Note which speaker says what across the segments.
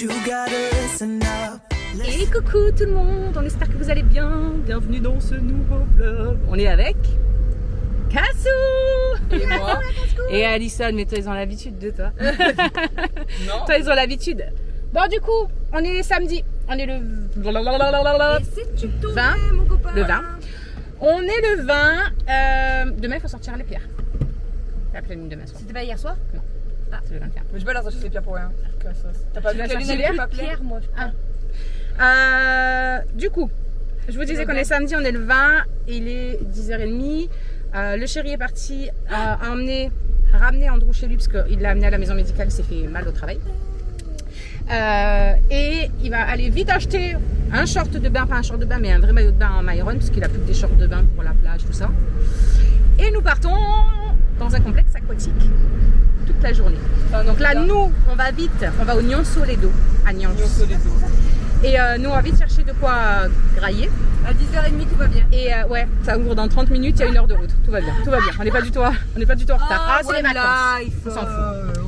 Speaker 1: Et coucou tout le monde, on espère que vous allez bien. Bienvenue dans ce nouveau vlog. On est avec Kassou
Speaker 2: et moi
Speaker 1: et Alison, mais toi ils ont l'habitude de toi.
Speaker 2: Non.
Speaker 1: Toi ils ont l'habitude. Bon du coup, on est samedi, on est le
Speaker 3: Et c'est tu
Speaker 1: 20,
Speaker 3: mon copain.
Speaker 1: le 20. On est le 20. Demain il faut sortir les pierres. La pleine lune demain soir.
Speaker 3: C'était pas hier soir?
Speaker 1: Non. C'est le 21.
Speaker 2: Mais je vais la chercher les pierres pour rien. T'as pas vu
Speaker 1: vas
Speaker 2: qu'elle
Speaker 1: chercher
Speaker 2: est
Speaker 1: les
Speaker 2: nulle, pas
Speaker 3: Pierre, moi.
Speaker 1: Du coup, je vous disais qu'on est samedi, on est le 20, il est 10h30. Le chéri est parti ramener Andrew chez lui parce qu'il l'a amené à la maison médicale, il s'est fait mal au travail. Et il va aller vite acheter un short de bain, pas un short de bain, mais un vrai maillot de bain en Myron parce qu'il a plus que des shorts de bain pour la plage, tout ça. Et nous partons dans un complexe aquatique toute la journée. Donc là, nous, on va vite, on va au Nyon Soledo, à Nyons. Et nous, on va vite chercher de quoi grailler.
Speaker 3: À 10h30, tout va bien.
Speaker 1: Et ouais, ça ouvre dans 30 minutes, il y a 1 heure de route. Tout va bien, tout va bien. On n'est pas du tout en retard. C'est les vacances. On s'en fout.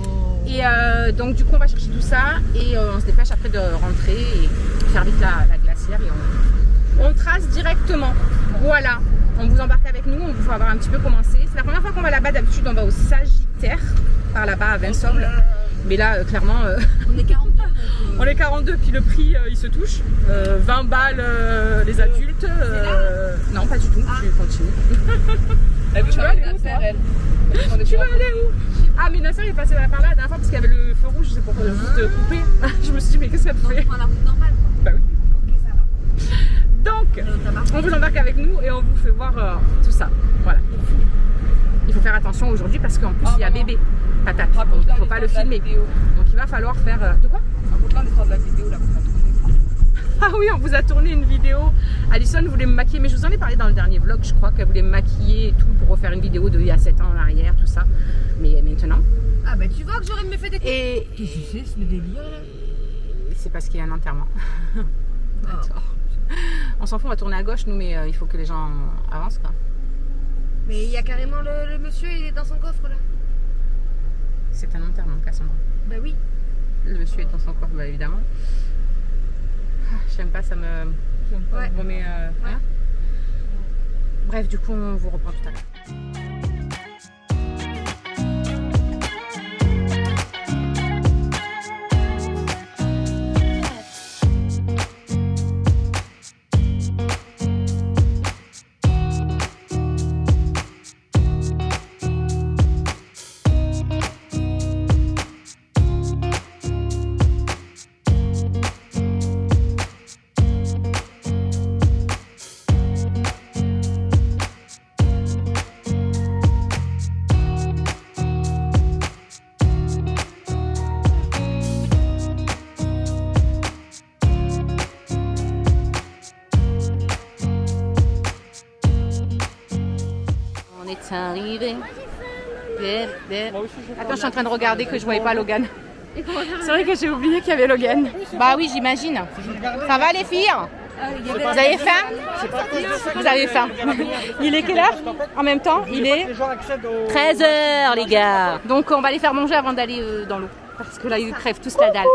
Speaker 1: Et donc, du coup, on va chercher tout ça et on se dépêche après de rentrer et faire vite la glacière. Et on trace directement. Voilà, on vous embarque avec nous, on vous fait voir un petit peu comment c'est. C'est la première fois qu'on va là-bas. D'habitude, on va au Sagittaire, par là-bas à Vinsoble. Mais là, clairement,
Speaker 3: On est 42.
Speaker 1: on est 42, puis le prix, il se touche. 20 balles les adultes. Non, pas du tout, je continue.
Speaker 2: Tu vas aller où, toi?
Speaker 1: Tu vas aller où? Ah, mais Nasser est passé par là la dernière fois parce qu'il y avait le feu rouge, c'est pour te couper. Je me suis dit, mais qu'est-ce qu'elle
Speaker 3: On
Speaker 1: fait?
Speaker 3: prend la route normale, quoi.
Speaker 1: Bah oui.
Speaker 3: Ok, ça va.
Speaker 1: Donc, on vous embarque avec nous et on vous fait voir tout ça. Voilà. Il faut faire attention aujourd'hui parce qu'en plus, il y a bébé, patate. Donc, il ne faut pas le filmer. Donc, il va falloir faire. De quoi?
Speaker 2: Raconte-moi l'histoire de la vidéo là qu'on a tournée.
Speaker 1: Ah oui, on vous a tourné une vidéo. Alison voulait me maquiller, mais je vous en ai parlé dans le dernier vlog. Je crois qu'elle voulait me maquiller et tout pour refaire une vidéo de il y a 7 ans en arrière, tout ça. Mais maintenant.
Speaker 3: Ah bah tu vois que j'aurais me fait des coups.
Speaker 1: Et
Speaker 3: Qu'est-ce que c'est ce délire là?
Speaker 1: c'est parce qu'il y a un enterrement.
Speaker 3: Ah.
Speaker 1: On s'en fout, on va tourner à gauche, nous, mais il faut que les gens avancent, quoi.
Speaker 3: Mais il y a carrément le monsieur, il est dans son coffre là.
Speaker 1: C'est un enterrement, Cassandra.
Speaker 3: Bah oui.
Speaker 1: Le monsieur est dans son coffre, bah, évidemment. Ah, j'aime pas, ça me
Speaker 3: Ouais.
Speaker 1: remet.
Speaker 3: Ouais.
Speaker 1: Hein. Bref, du coup, on vous reprend tout à l'heure. On est arrivé. Attends, je suis en train de regarder que je voyais pas Logan. C'est vrai que j'ai oublié qu'il y avait Logan. Bah oui, j'imagine. Ça va les filles? Vous avez faim? Vous avez faim? Il est quelle heure? En même temps, il est 13h les gars. Donc on va les faire manger avant d'aller dans l'eau. Parce que là ils crèvent tous la dalle.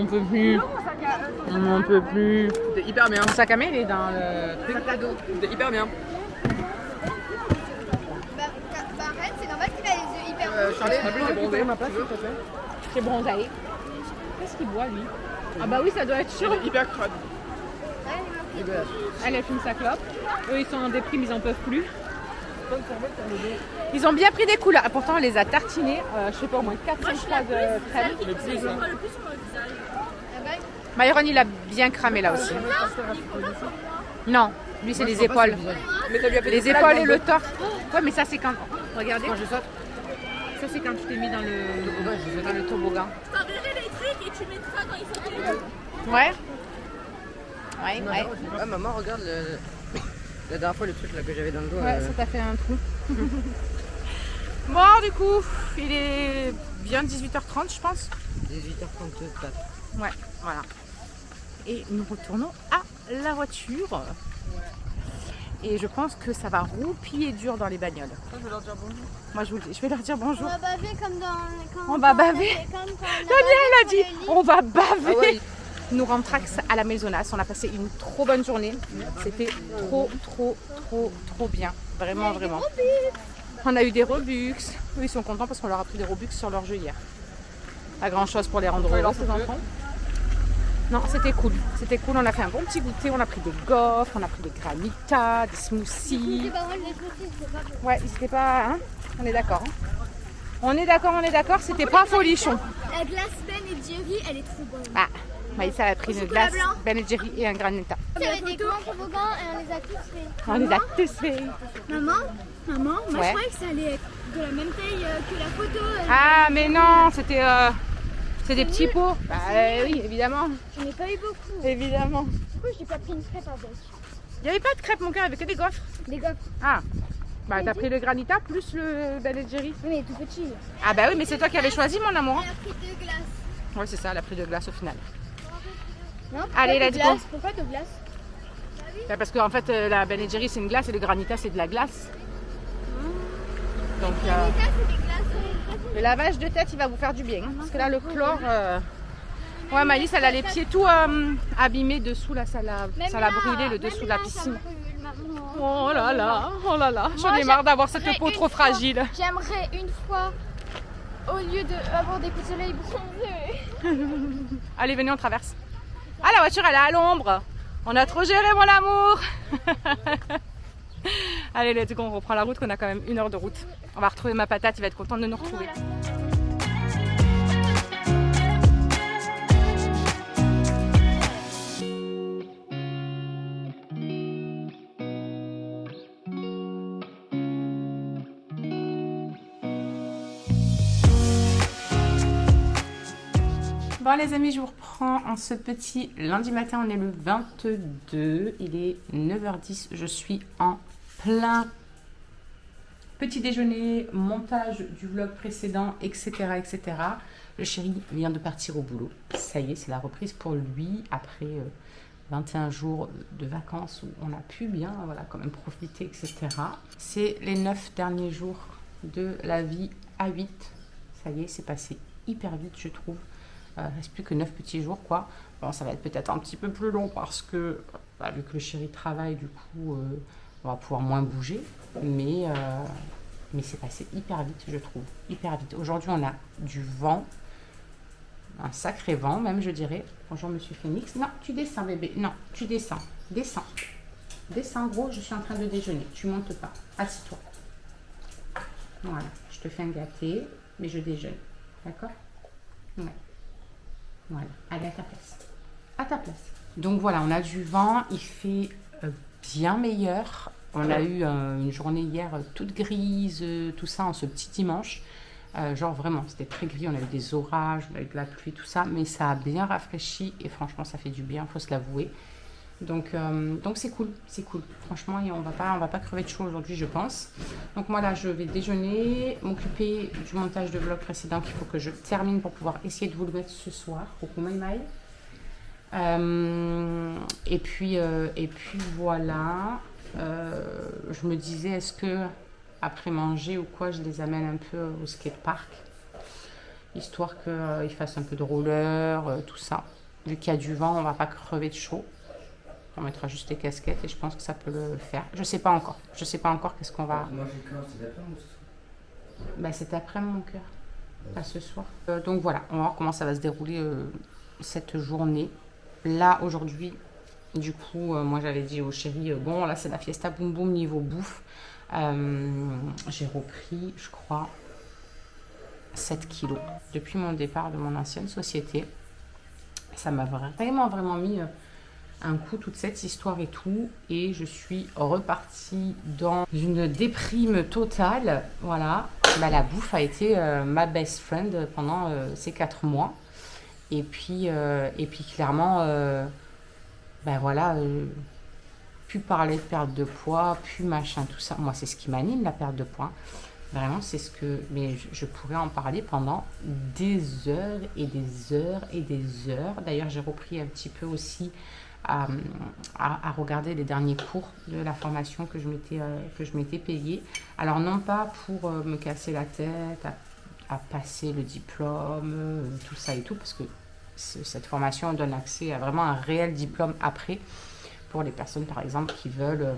Speaker 1: peut plus. On n'en peut plus.
Speaker 2: C'était hyper bien.
Speaker 1: Mon sac à main, il est dans le truc.
Speaker 2: C'était hyper bien.
Speaker 3: Bah, en fait, c'est normal qu'il a les yeux hyper rouges.
Speaker 2: Charlie, on a plus de bronzer.
Speaker 1: ma place, s'il te plaît. C'est bronzé. Qu'est-ce qu'il boit, lui? Ah bah oui, ça doit être chaud.
Speaker 2: Il est hyper crade.
Speaker 1: Elle fume sa clope. Eux, ils sont en déprime, ils en peuvent plus. Ils ont bien pris des coups là. Pourtant, on les a tartinés. Je sais pas, au moins 4-5 fois de crème.
Speaker 2: Le plus, hein.
Speaker 1: Myron, il a bien cramé là aussi. Non, lui, c'est les épaules.
Speaker 2: Mais ça lui a fait
Speaker 1: Les
Speaker 2: des
Speaker 1: épaules
Speaker 2: plaques
Speaker 1: et
Speaker 2: dans
Speaker 1: le torse. Ouais, mais ça, c'est quand. Regardez.
Speaker 2: Quand je saute.
Speaker 1: Ça, c'est quand tu t'es mis dans le toboggan.
Speaker 4: Je t'enverrai les trucs et tu mettras quand ils sont téléphone.
Speaker 1: Ouais. Ouais.
Speaker 5: Ah, maman, regarde la dernière fois le truc là que j'avais dans le dos.
Speaker 1: Ouais, ça t'a fait un trou. Bon, du coup, il est bien 18h30, je pense.
Speaker 5: 18h34.
Speaker 1: Ouais, voilà. Et nous retournons à la voiture. Et je pense que ça va roupiller dur dans les bagnoles.
Speaker 2: Je vais leur dire bonjour.
Speaker 1: Moi, je vous le dis, je vais leur dire bonjour.
Speaker 3: On va baver comme dans.
Speaker 1: On va baver. Daniel a dit, on va baver.
Speaker 5: Ah ouais.
Speaker 1: Nous rentrax à la Maisonnasse. On a passé une trop bonne journée. C'était trop bien. Vraiment. On a eu des Robux. Eux, ils sont contents parce qu'on leur a pris des Robux sur leur jeu hier. Pas grand chose pour les rendre heureux, ces enfants. Non, c'était cool. On a fait un bon petit goûter. On a pris des gaufres, on a pris des granitas, des smoothies. Ouais, c'était pas. Hein, on est d'accord. Hein. On est d'accord. C'était pas folichon.
Speaker 3: La glace Ben et Jerry, elle est trop bonne.
Speaker 1: Ah, Maïssa a pris une glace, Ben & Jerry et un granita.
Speaker 3: Il y avait des grands toboggans et on les a tous fait.
Speaker 1: On les a tous fait.
Speaker 3: Maman, moi
Speaker 1: Ouais.
Speaker 3: je croyais que ça allait être de la même taille que la photo.
Speaker 1: Ah, mais non, c'était des petits pots. Bah oui, évidemment.
Speaker 3: J'en ai pas eu beaucoup.
Speaker 1: Évidemment.
Speaker 3: Du coup, j'ai pas pris une crêpe avec.
Speaker 1: Il n'y avait pas de crêpes, mon cœur, il n'y avait que des gaufres.
Speaker 3: Des gaufres.
Speaker 1: Ah, bah t'as pris le granita plus le Ben & Jerry.
Speaker 3: Oui, mais tout petit.
Speaker 1: Ah bah oui, mais c'est toi qui avais choisi, mon amour.
Speaker 3: Elle a pris 2 glaces.
Speaker 1: Ouais, c'est ça, elle a pris de glace au final.
Speaker 3: Non,
Speaker 1: Allez,
Speaker 3: pourquoi
Speaker 1: let's
Speaker 3: de
Speaker 1: go.
Speaker 3: glace Pourquoi de glace?
Speaker 1: Bah, parce qu'en fait, la Ben & Jerry c'est une glace et le granita c'est de la glace. Donc,
Speaker 3: Ça, c'est des glaces.
Speaker 1: le lavage de tête, il va vous faire du bien. Hein, parce que là, le chlore. Ouais, Maïs, elle a les pieds tout abîmés dessous, là, ça l'a brûlé le dessous de la piscine. Oh là là, j'en ai marre d'avoir cette peau trop fragile.
Speaker 3: J'aimerais une fois, au lieu d'avoir des coups de soleil bronzés.
Speaker 1: Allez, venez, on traverse. Ah, la voiture, elle est à l'ombre. On a trop géré, mon amour. Allez, let's go, on reprend la route, qu'on a quand même 1 heure de route. On va retrouver ma patate, il va être content de nous retrouver. Bon les amis, je vous reprends en ce petit lundi matin, on est le 22, il est 9h10, je suis en plein petit déjeuner, montage du vlog précédent, etc. Le chéri vient de partir au boulot, ça y est, c'est la reprise pour lui après 21 jours de vacances où on a pu bien voilà, quand même profiter, etc. C'est les 9 derniers jours de la vie à 8, ça y est, c'est passé hyper vite je trouve. Il ne reste plus que 9 petits jours quoi. Bon, ça va être peut-être un petit peu plus long parce que vu que le chéri travaille du coup on va pouvoir moins bouger mais c'est passé hyper vite je trouve, hyper vite. Aujourd'hui on a du vent, un sacré vent même je dirais. Bonjour monsieur Phoenix. Non tu descends bébé, non tu descends gros, je suis en train de déjeuner, tu montes pas, assis-toi. Voilà, je te fais un gâté mais je déjeune, d'accord? Ouais. Voilà, allez à ta place. À ta place. Donc voilà, on a du vent, il fait bien meilleur. On a eu une journée hier toute grise, tout ça en ce petit dimanche. Genre vraiment, c'était très gris, on a eu des orages, on a eu de la pluie, tout ça. Mais ça a bien rafraîchi et franchement, ça fait du bien, il faut se l'avouer. Donc c'est cool, c'est cool. Franchement, et on va pas crever de chaud aujourd'hui, je pense. Donc moi là, je vais déjeuner, m'occuper du montage de vlog précédent qu'il faut que je termine pour pouvoir essayer de vous le mettre ce soir. Coucou Maïmaï. Et puis voilà. Je me disais, est-ce que après manger ou quoi, je les amène un peu au skatepark, histoire qu'ils fassent un peu de roller, tout ça. Vu qu'il y a du vent, on va pas crever de chaud. On mettra juste les casquettes et je pense que ça peut le faire. Je sais pas encore. Je sais pas encore qu'est-ce qu'on va...
Speaker 6: Moi, j'ai cœur, c'est d'après-midi ou ce soir?
Speaker 1: Bah, c'est après mon cœur. Pas ce soir. Donc voilà, on va voir comment ça va se dérouler cette journée. Là, aujourd'hui, du coup, moi j'avais dit au chéri, bon, là c'est la fiesta boum boum niveau bouffe. J'ai repris, je crois, 7 kilos depuis mon départ de mon ancienne société. Ça m'a vraiment mis un coup, toute cette histoire et tout. Et je suis repartie dans une déprime totale. Voilà, bah, la bouffe a été ma best friend pendant ces 4 mois. Et puis clairement, ben voilà, plus parler de perte de poids, plus machin, tout ça. Moi, c'est ce qui m'anime, la perte de poids. Vraiment, c'est ce que... Mais je pourrais en parler pendant des heures et des heures et des heures. D'ailleurs, j'ai repris un petit peu aussi à regarder les derniers cours de la formation que je m'étais payée. Alors, non pas pour me casser la tête, à passer le diplôme, tout ça et tout, parce que cette formation donne accès à vraiment un réel diplôme après, pour les personnes, par exemple, qui veulent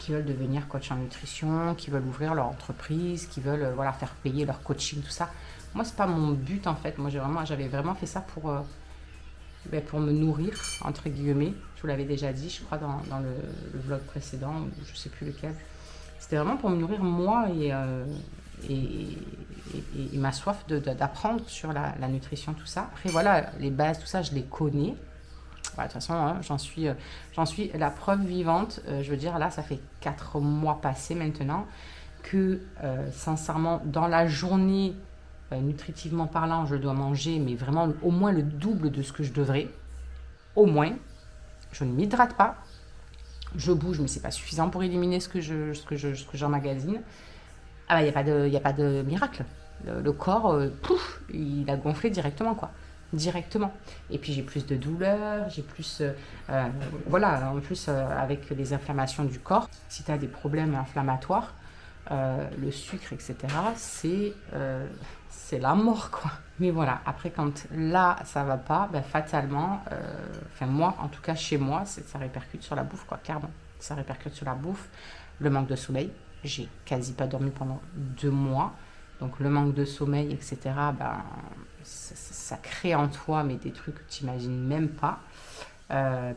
Speaker 1: devenir coach en nutrition, qui veulent ouvrir leur entreprise, qui veulent voilà, faire payer leur coaching, tout ça. Moi, c'est pas mon but, en fait. Moi, j'avais vraiment fait ça pour me nourrir, entre guillemets. Je vous l'avais déjà dit, je crois, dans le vlog précédent, ou je sais plus lequel. C'était vraiment pour me nourrir, moi, et ma soif d'apprendre sur la nutrition, tout ça. Après, voilà, les bases, tout ça, je les connais. Ouais, de toute façon, hein, j'en suis la preuve vivante. Je veux dire, là, ça fait 4 mois passés maintenant que, sincèrement, dans la journée, nutritivement parlant, je dois manger, mais vraiment au moins le double de ce que je devrais. Au moins. Je ne m'hydrate pas. Je bouge, mais c'est pas suffisant pour éliminer ce que j'emmagasine. Ah bah, il n'y a pas de miracle. Le corps, pouf, il a gonflé directement, quoi. Directement. Et puis j'ai plus de douleur, j'ai plus... voilà, en plus, avec les inflammations du corps, si tu as des problèmes inflammatoires, le sucre, etc., c'est la mort, quoi. Mais voilà, après, quand là, ça va pas, ben, fatalement, moi, en tout cas, chez moi, ça répercute sur la bouffe, quoi, clairement. Ça répercute sur la bouffe, le manque de sommeil. J'ai quasi pas dormi pendant 2 mois. Donc, le manque de sommeil, etc., ben, ça crée en toi mais des trucs que tu n'imagines même pas.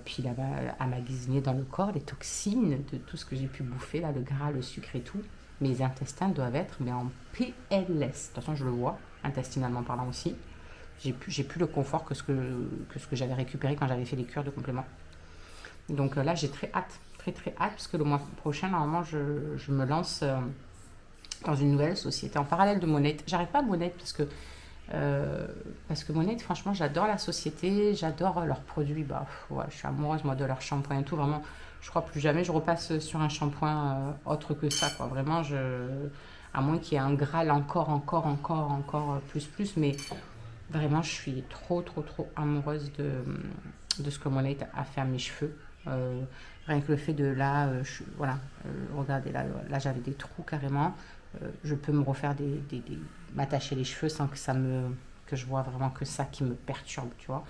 Speaker 1: Puis là, à magasiner dans le corps, les toxines de tout ce que j'ai pu bouffer, là, le gras, le sucre et tout. Mes intestins doivent être mais en PLS. De toute façon, je le vois, intestinalement parlant aussi. J'ai plus le confort que ce que j'avais récupéré quand j'avais fait les cures de compléments. Donc là, j'ai très hâte, très hâte, parce que le mois prochain, normalement, je me lance dans une nouvelle société en parallèle de Monette. J'arrête pas Monette parce que Monette, franchement, j'adore la société, j'adore leurs produits. Bah, ouais, je suis amoureuse, moi, de leur shampoing et tout. Vraiment, je crois plus jamais je repasse sur un shampoing autre que ça, quoi. Vraiment, à moins qu'il y ait un Graal encore plus. Mais vraiment, je suis trop amoureuse de ce que Monette a fait à mes cheveux. Rien que le fait de là, regardez, là j'avais des trous carrément. Je peux me refaire m'attacher les cheveux sans que je vois vraiment que ça qui me perturbe, tu vois.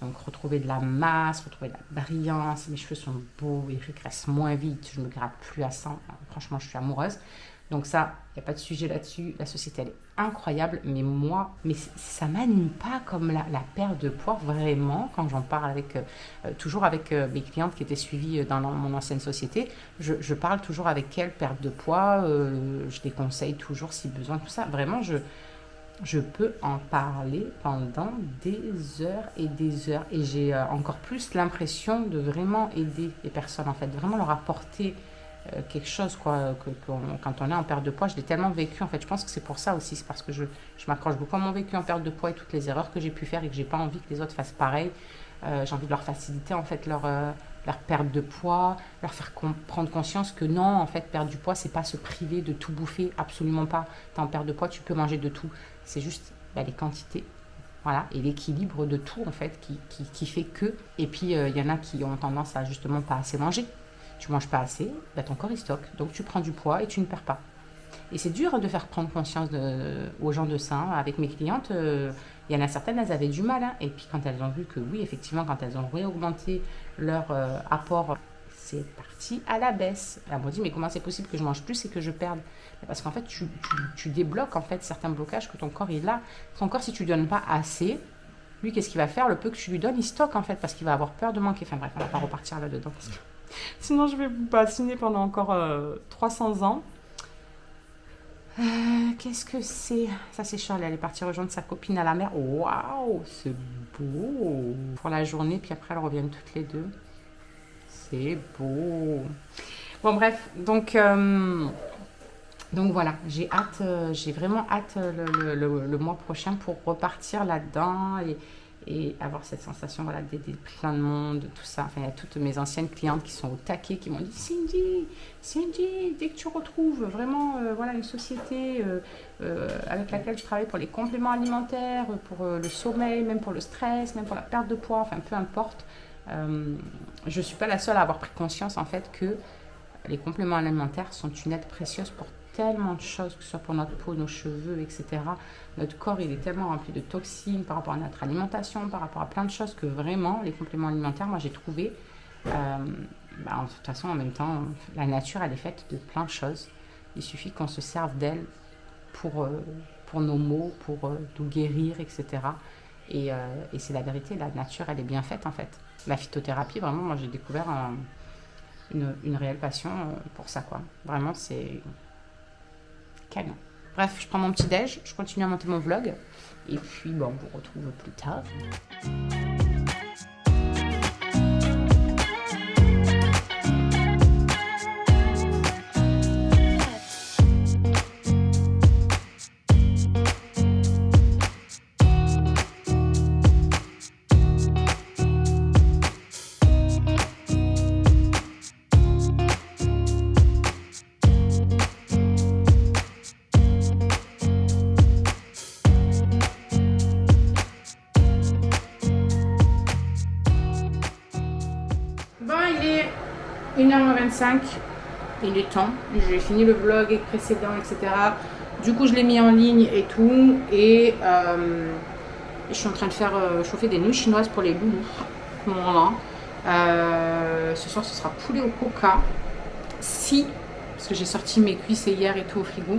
Speaker 1: Donc retrouver de la masse, retrouver de la brillance, mes cheveux sont beaux, ils régressent moins vite, je me gratte plus à 100. Franchement, je suis amoureuse. Donc ça, il n'y a pas de sujet là-dessus. La société, elle est incroyable, mais ça m'anime pas comme la perte de poids, vraiment. Quand j'en parle toujours avec mes clientes qui étaient suivies dans mon ancienne société, je parle toujours avec elles, perte de poids, je les conseille toujours si besoin, tout ça. Vraiment, je peux en parler pendant des heures et des heures. Et j'ai encore plus l'impression de vraiment aider les personnes, en fait, de vraiment leur apporter quelque chose, quoi, quand on est en perte de poids. Je l'ai tellement vécu, en fait. Je pense que c'est pour ça aussi, c'est parce que je m'accroche beaucoup à mon vécu en perte de poids et toutes les erreurs que j'ai pu faire et que j'ai pas envie que les autres fassent pareil. J'ai envie de leur faciliter, en fait, leur perte de poids, leur faire prendre conscience que non, en fait, perdre du poids, c'est pas se priver de tout bouffer, absolument pas. T'es en perte de poids, tu peux manger de tout. C'est juste les quantités, voilà, et l'équilibre de tout, en fait, qui fait que. Et puis, il y en a qui ont tendance à justement pas assez manger. Tu manges pas assez, ton corps il stocke. Donc tu prends du poids et tu ne perds pas. Et c'est dur de faire prendre conscience aux gens de ça. Avec mes clientes, il y en a certaines, elles avaient du mal. Hein. Et puis quand elles ont vu que oui, effectivement, quand elles ont réaugmenté leur apport, c'est parti à la baisse. Elles m'ont dit, mais comment c'est possible que je mange plus et que je perde? Parce qu'en fait, tu débloques en fait, certains blocages que ton corps il a. Ton corps, si tu ne lui donnes pas assez, lui, qu'est-ce qu'il va faire? Le peu que tu lui donnes, il stocke en fait, parce qu'il va avoir peur de manquer. Enfin bref, on ne va pas repartir là-dedans. Parce que... Sinon, je vais vous bassiner pendant encore 300 ans. Qu'est-ce que c'est? Ça, c'est Charles, elle est partie rejoindre sa copine à la mer. Waouh, c'est beau! Pour la journée, puis après, elles reviennent toutes les deux. C'est beau! Bon, bref, donc voilà, j'ai vraiment hâte le mois prochain pour repartir là-dedans et avoir cette sensation voilà, d'aider plein de monde, tout ça. Enfin, il y a toutes mes anciennes clientes qui sont au taquet, qui m'ont dit Cindy, dès que tu retrouves vraiment voilà, une société avec laquelle je travaille pour les compléments alimentaires, pour le sommeil, même pour le stress, même pour la perte de poids, enfin peu importe, je ne suis pas la seule à avoir pris conscience en fait que les compléments alimentaires sont une aide précieuse pour tellement de choses, que ce soit pour notre peau, nos cheveux, etc. Notre corps, il est tellement rempli de toxines par rapport à notre alimentation, par rapport à plein de choses que vraiment, les compléments alimentaires, moi j'ai trouvé, de toute façon, en même temps, la nature, elle est faite de plein de choses. Il suffit qu'on se serve d'elle pour nos maux, pour nous guérir, etc. Et c'est la vérité, la nature, elle est bien faite en fait. La phytothérapie, vraiment, moi j'ai découvert une réelle passion pour ça, quoi. Vraiment, c'est canon. Bref, je prends mon petit déj, je continue à monter mon vlog, et puis bon, on vous retrouve plus tard. Il est 1h25, il est temps, j'ai fini le vlog précédent, etc. Du coup, je l'ai mis en ligne et tout, et je suis en train de faire chauffer des nouilles chinoises pour les loulous. Voilà. Ce soir, ce sera poulet au coca. Parce que j'ai sorti mes cuisses hier et tout au frigo.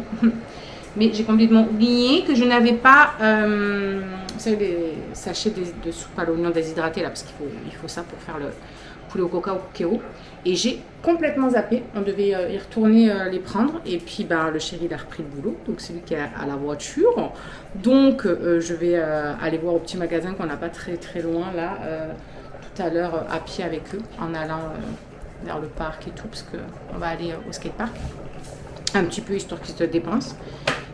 Speaker 1: Mais j'ai complètement oublié que je n'avais pas vous savez, les sachets de soupe à l'oignon déshydraté là, parce qu'il faut ça pour faire le poulet au coca au cookéo. Et j'ai complètement zappé. On devait y retourner les prendre. Et puis le chéri il a repris le boulot. Donc c'est lui qui est à la voiture. Donc je vais aller voir au petit magasin qu'on n'a pas très très loin là. Tout à l'heure à pied avec eux. En allant vers le parc et tout. Parce qu'on va aller au skatepark. Un petit peu histoire qu'ils se dépensent.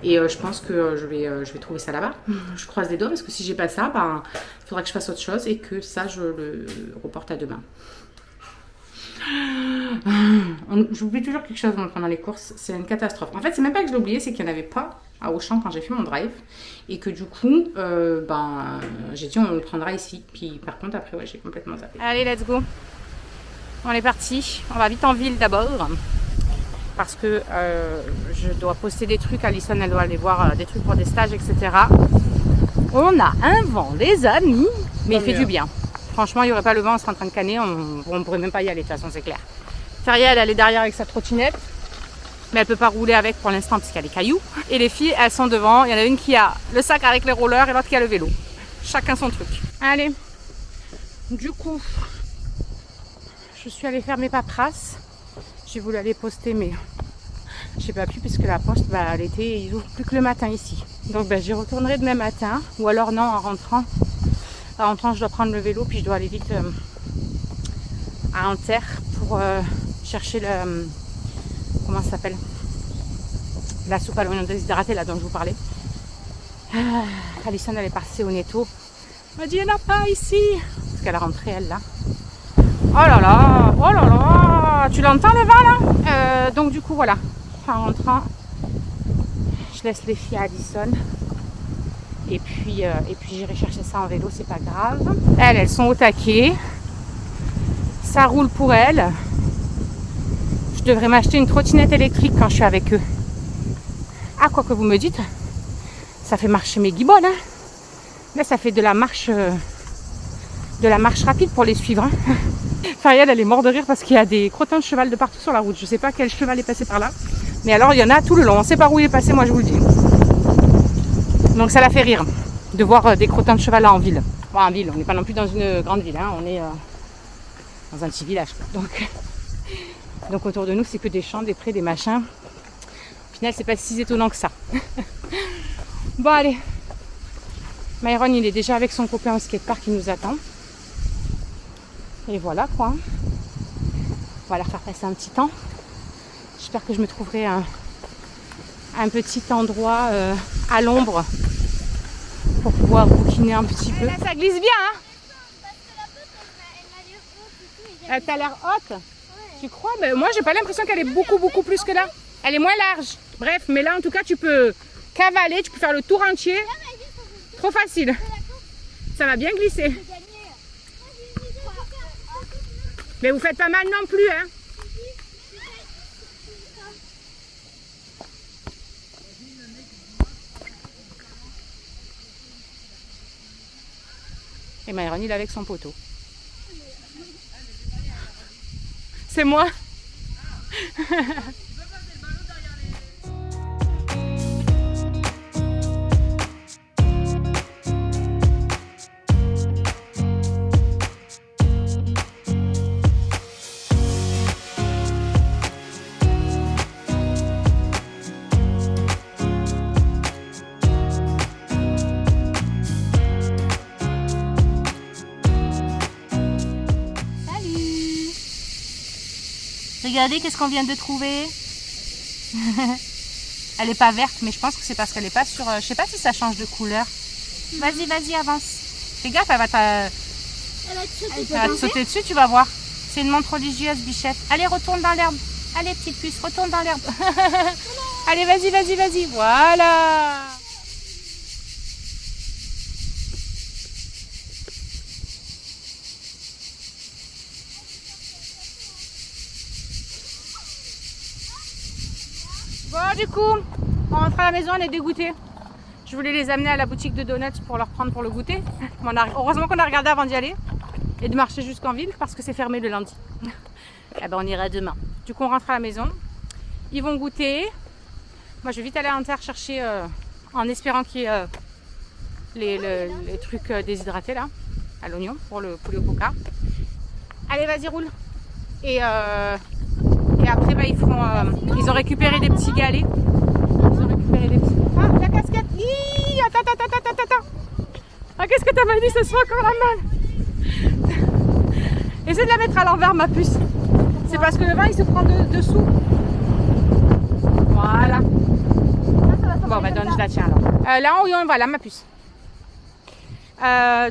Speaker 1: Et je pense que je vais trouver ça là-bas. Je croise les doigts parce que si j'ai pas ça, il faudra que je fasse autre chose et que ça, je le reporte à demain. J'oublie toujours quelque chose pendant les courses, c'est une catastrophe. En fait, c'est même pas que je l'ai oublié, c'est qu'il n'y en avait pas à Auchan quand j'ai fait mon drive. Et que du coup, j'ai dit on le prendra ici. Puis par contre, après, ouais, j'ai complètement zappé. Allez, let's go. On est parti. On va vite en ville d'abord. Parce que je dois poster des trucs, Alison elle doit aller voir des trucs pour des stages, etc. On a un vent, les amis, mais il fait du bien. Franchement, il n'y aurait pas le vent, on serait en train de canner, on ne pourrait même pas y aller, de toute façon, c'est clair. Feria, elle est derrière avec sa trottinette, mais elle ne peut pas rouler avec pour l'instant, parce qu'il y a les cailloux. Et les filles, elles sont devant, il y en a une qui a le sac avec les rollers et l'autre qui a le vélo. Chacun son truc. Allez, du coup, je suis allée faire mes paperasses. J'ai voulu aller poster, mais j'ai pas pu puisque la poste, ils ouvrent plus que le matin ici. Donc j'y retournerai demain matin. Ou alors non, en rentrant, je dois prendre le vélo puis je dois aller vite à Anterre pour chercher comment ça s'appelle, la soupe à l'oignon déshydraté là dont je vous parlais. Alison elle est passée au netto. Elle m'a dit il n'y en a pas ici parce qu'elle est rentrée elle là. Oh là là, tu l'entends le vent là donc du coup voilà, en rentrant, je laisse les filles à Alison et puis j'irai chercher ça en vélo, c'est pas grave. Elles sont au taquet, ça roule pour elles. Je devrais m'acheter une trottinette électrique quand je suis avec eux. Ah, quoi que vous me dites, ça fait marcher mes guiboles. Hein. Là, ça fait de la marche rapide pour les suivre. Hein. Fariel, elle est morte de rire parce qu'il y a des crottins de cheval de partout sur la route. Je ne sais pas quel cheval est passé par là. Mais alors, il y en a tout le long. On ne sait pas où il est passé, moi, je vous le dis. Donc, ça la fait rire de voir des crottins de cheval là en ville. Bon, en ville, on n'est pas non plus dans une grande ville. Hein. On est dans un petit village. Quoi. Donc, autour de nous, c'est que des champs, des prés, des machins. Au final, c'est pas si étonnant que ça. Bon, allez. Myron, il est déjà avec son copain au skatepark qui nous attend. Et voilà quoi. On va leur faire passer un petit temps. J'espère que je me trouverai un petit endroit à l'ombre pour pouvoir bouquiner un petit peu. Là, ça glisse bien, hein? Elle t'a l'air haute? Ouais. Tu crois? Mais moi, j'ai pas l'impression qu'elle est beaucoup plus que là. Elle est moins large. Bref, mais là, en tout cas, tu peux cavaler, tu peux faire le tour entier. Trop facile. Ça va bien glisser. Mais vous faites pas mal non plus, hein? Et Myron, il est avec son poteau. C'est moi. Regardez qu'est-ce qu'on vient de trouver. Elle n'est pas verte, mais je pense que c'est parce qu'elle n'est pas sur... je sais pas si ça change de couleur. Vas-y, avance. Fais gaffe, elle va te sauter dessus, tu vas voir. C'est une montre religieuse, Bichette. Allez, retourne dans l'herbe. Allez, petite puce, retourne dans l'herbe. Allez, vas-y. Voilà. Bon, du coup, on rentre à la maison, on est dégoûtés. Je voulais les amener à la boutique de donuts pour leur prendre pour le goûter. Heureusement qu'on a regardé avant d'y aller et de marcher jusqu'en ville parce que c'est fermé le lundi. Eh ben, on ira demain. Du coup, on rentre à la maison. Ils vont goûter. Moi, je vais vite aller à Inter chercher en espérant qu'il y ait les trucs déshydratés là, à l'oignon pour le poulet au coca. Allez, vas-y, roule. Et après, bah, ils ont récupéré des petits galets. Ah, la casquette. Attends. Ah, qu'est-ce que t'as mal dit? Ça se fait encore la mal. Essaie de la mettre à l'envers, ma puce. C'est parce que le vin, il se prend dessous. Voilà. Bon, bah, donne, je la tiens alors. Là, on va, là, ma puce.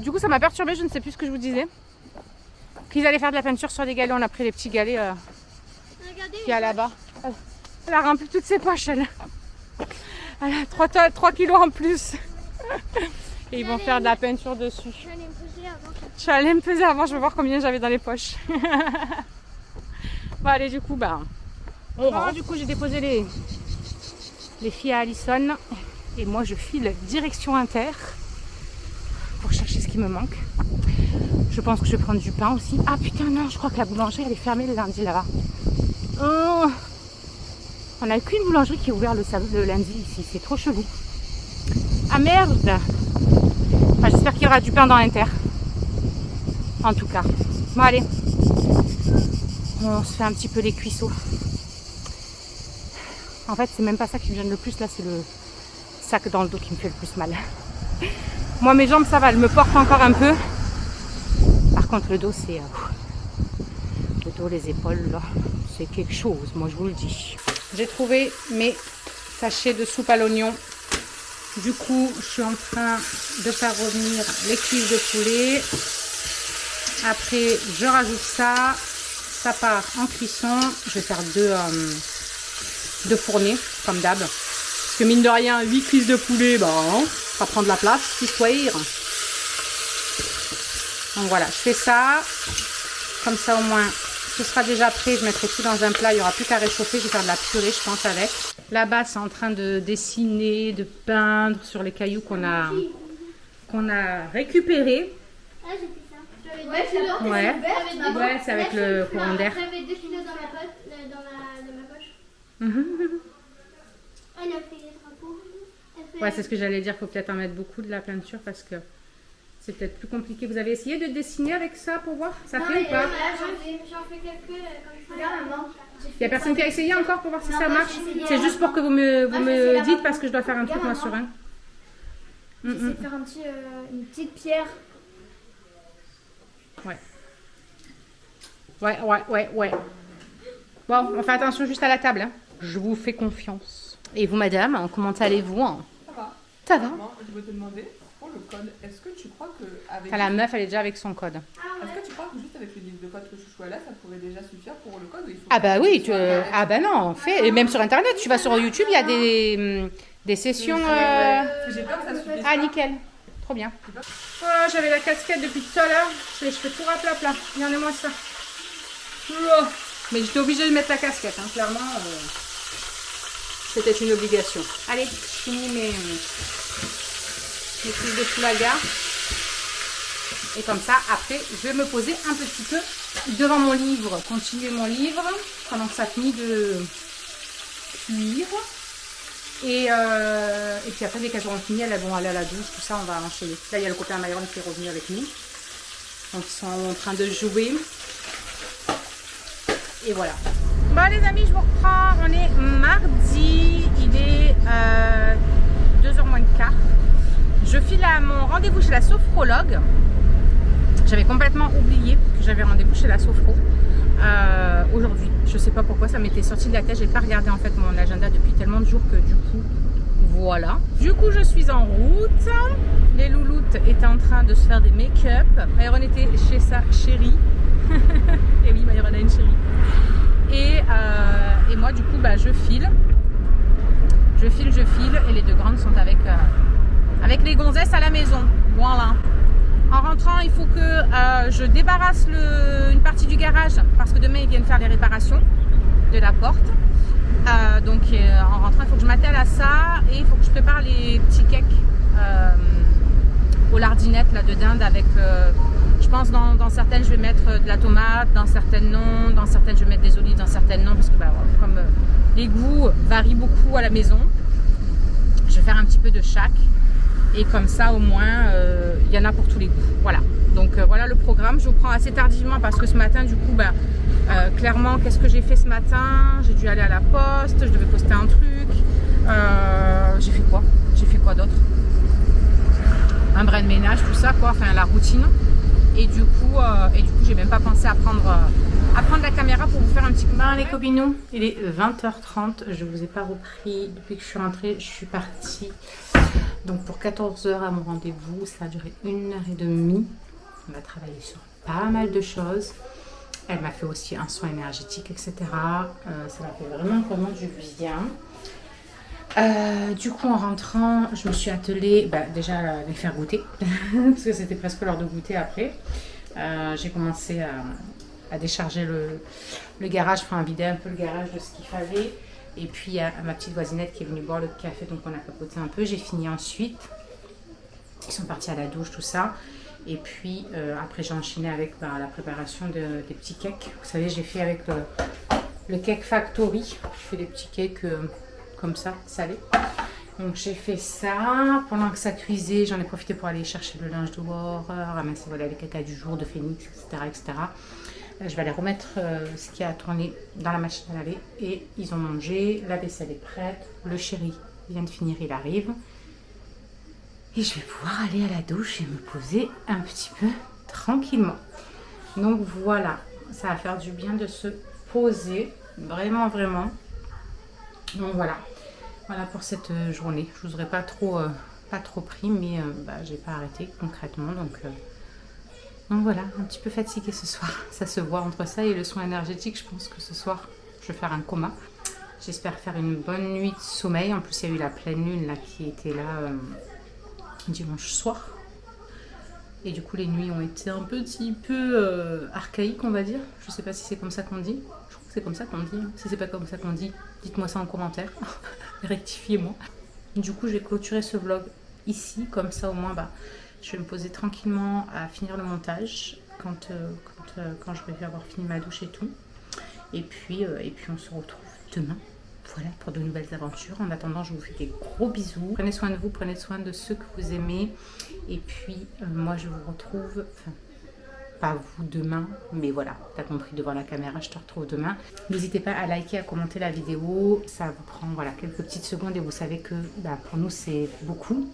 Speaker 1: Du coup, ça m'a perturbée, je ne sais plus ce que je vous disais. Qu'ils allaient faire de la peinture sur des galets. On a pris les petits galets qu'il y a là-bas. Elle a rempli toutes ses poches, elle. Elle a 3 kilos en plus. Et ils vont faire de la peinture dessus. Je suis allée me peser avant, je vais voir combien j'avais dans les poches. Bon, allez, du coup, bah, on rentre. Du coup, j'ai déposé les filles à Allison. Et moi, je file direction Inter pour chercher ce qui me manque. Je pense que je vais prendre du pain aussi. Ah putain, non, je crois que la boulangerie, elle est fermée le lundi là-bas. Oh, on n'a qu'une boulangerie qui est ouverte le lundi ici. C'est trop chelou. Ah merde. Enfin, j'espère qu'il y aura du pain dans Inter. En tout cas. Bon, allez. On se fait un petit peu les cuisseaux. En fait, c'est même pas ça qui me gêne le plus. Là, c'est le sac dans le dos qui me fait le plus mal. Moi, mes jambes, ça va. Elles me portent encore un peu. Par contre, le dos, c'est... le dos, les épaules, là, c'est quelque chose. Moi, je vous le dis. J'ai trouvé mes sachets de soupe à l'oignon. Du coup, je suis en train de faire revenir les cuisses de poulet. Après, je rajoute ça. Ça part en cuisson. Je vais faire deux fournées, comme d'hab. Parce que mine de rien, 8 cuisses de poulet, bah, hein, ça prend de la place, histoire. Donc voilà, je fais ça. Comme ça, au moins, ce sera déjà prêt, je mettrai tout dans un plat. Il n'y aura plus qu'à réchauffer. Je vais faire de la purée, je pense, avec. Là-bas, c'est en train de dessiner, de peindre sur les cailloux qu'on a récupérés.
Speaker 3: Ah, j'ai fait ça.
Speaker 1: Ouais, ouais, c'est avec le courant d'air.
Speaker 3: J'avais 2 kilos dans ma poche. Elle a fait les drapeaux.
Speaker 1: Ouais, c'est ce que j'allais dire. Il faut peut-être en mettre beaucoup de la peinture parce que c'est peut-être plus compliqué. Vous avez essayé de dessiner avec ça pour voir? Ça fait ou pas?
Speaker 3: J'en fais quelques comme ça. Maman.
Speaker 1: Il n'y a personne qui a essayé encore pour voir si ça marche? C'est juste pour que vous me dites parce que je dois faire un truc moi sur un.
Speaker 3: J'essaie de faire une petite pierre.
Speaker 1: Ouais. Bon, on fait attention juste à la table. Hein. Je vous fais confiance. Et vous, madame, comment allez-vous?
Speaker 2: Ça va.
Speaker 1: Ça va?
Speaker 2: Maman, je voulais te demander, pour le code, est-ce que tu crois que avec...
Speaker 1: La meuf, elle est déjà avec son code.
Speaker 2: Est-ce que tu crois que juste avec le livre de code que Chouchou a là, ça pourrait déjà suffire pour le code ou il faut...
Speaker 1: Ah bah oui, ah bah non, on fait. Et même sur Internet, tu vas sur YouTube, il y a des sessions...
Speaker 2: J'ai peur que ça suffise.
Speaker 1: Ah, nickel. Trop bien. Voilà, j'avais la casquette depuis tout à l'heure. Je fais tout à plat. Regardez-moi ça. Oh. Mais j'étais obligée de mettre la casquette, hein. Clairement. C'était une obligation. Allez, je finis mes trucs de Foulaga. Et comme ça, après, je vais me poser un petit peu devant mon livre. Continuer mon livre pendant que ça finit de cuire. Et puis après, dès qu'elles auront fini, elles vont aller à la douche, tout ça, on va enchaîner. Là, il y a le copain Myron qui est revenu avec nous. Donc, ils sont en train de jouer. Et voilà. Bon, les amis, je vous reprends. On est mardi. Il est 2h moins le quart. Je file à mon rendez-vous chez la sophrologue. J'avais complètement oublié que j'avais rendez-vous chez la sophro aujourd'hui. Je sais pas pourquoi, ça m'était sorti de la tête. J'ai pas regardé en fait mon agenda depuis tellement de jours que du coup, voilà. Du coup, je suis en route. Les louloutes étaient en train de se faire des make-up. Myron était chez sa chérie. Et oui, Myron a une chérie. Et moi, du coup, bah, je file. Je file. Et les deux grandes sont avec les gonzesses à la maison. Voilà. En rentrant, il faut que je débarrasse une partie du garage parce que demain, ils viennent faire les réparations de la porte. Donc, en rentrant, il faut que je m'attelle à ça et il faut que je prépare les petits cakes aux lardinettes là, de dinde avec... je pense dans certaines, je vais mettre de la tomate, dans certaines non, dans certaines, je vais mettre des olives, dans certaines non, parce que bah, comme les goûts varient beaucoup à la maison, je vais faire un petit peu de chaque. Et comme ça, au moins, il y en a pour tous les goûts. Voilà. Donc, voilà le programme. Je vous prends assez tardivement parce que ce matin, du coup, bah, clairement, qu'est-ce que j'ai fait ce matin? J'ai dû aller à la poste, je devais poster un truc. J'ai fait quoi? J'ai fait quoi d'autre? Un brin de ménage, tout ça, quoi. Enfin, la routine. Et du coup, j'ai même pas pensé à prendre la caméra pour vous faire un petit coup. Ben, les copinous, il est 20h30. Je vous ai pas repris depuis que je suis rentrée. Je suis partie. Donc pour 14h à mon rendez-vous, ça a duré 1h30. On a travaillé sur pas mal de choses. Elle m'a fait aussi un soin énergétique, etc. Ça m'a fait vraiment du bien. Du coup, en rentrant, je me suis attelée déjà à les faire goûter. Parce que c'était presque l'heure de goûter après. J'ai commencé à décharger le garage, enfin à vider un peu le garage de ce qu'il fallait. Et puis il y a ma petite voisinette qui est venue boire le café, donc on a papoté un peu. J'ai fini ensuite. Ils sont partis à la douche, tout ça. Et puis après j'ai enchaîné avec la préparation des petits cakes. Vous savez, j'ai fait avec le Cake Factory. Je fais des petits cakes comme ça, salés. Donc j'ai fait ça. Pendant que ça cuisait, j'en ai profité pour aller chercher le linge dehors, ramasser voilà, les cacas du jour de Phoenix, etc. Je vais aller remettre ce qui a tourné dans la machine à laver. Et ils ont mangé, la vaisselle est prête. Le chéri vient de finir, il arrive. Et je vais pouvoir aller à la douche et me poser un petit peu tranquillement. Donc voilà, ça va faire du bien de se poser. Vraiment. Donc voilà pour cette journée. Je vous aurais pas trop pris, mais j'ai pas arrêté concrètement. Donc voilà, un petit peu fatiguée ce soir. Ça se voit entre ça et le soin énergétique. Je pense que ce soir, je vais faire un coma. J'espère faire une bonne nuit de sommeil. En plus, il y a eu la pleine lune là, qui était là dimanche soir. Et du coup les nuits ont été un petit peu archaïques on va dire. Je sais pas si c'est comme ça qu'on dit. Je crois que c'est comme ça qu'on dit. Si c'est pas comme ça qu'on dit, dites-moi ça en commentaire. Rectifiez-moi. Du coup je vais clôturer ce vlog ici. Comme ça au moins je vais me poser tranquillement à finir le montage. Quand je vais avoir fini ma douche et tout. Et puis on se retrouve demain. Voilà, pour de nouvelles aventures. En attendant, je vous fais des gros bisous. Prenez soin de vous, prenez soin de ceux que vous aimez. Et puis, moi, je vous retrouve, enfin, pas vous demain, mais voilà, t'as compris, devant la caméra, je te retrouve demain. N'hésitez pas à liker, à commenter la vidéo. Ça vous prend, voilà, quelques petites secondes et vous savez que, pour nous, c'est beaucoup.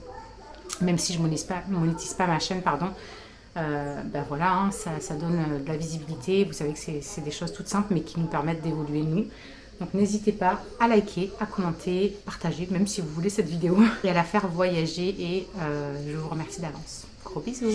Speaker 1: Même si je ne monétise pas ma chaîne, pardon. Voilà, hein, ça donne de la visibilité. Vous savez que c'est des choses toutes simples, mais qui nous permettent d'évoluer, nous. Donc n'hésitez pas à liker, à commenter, partager, même si vous voulez cette vidéo, et à la faire voyager. Et je vous remercie d'avance. Gros bisous.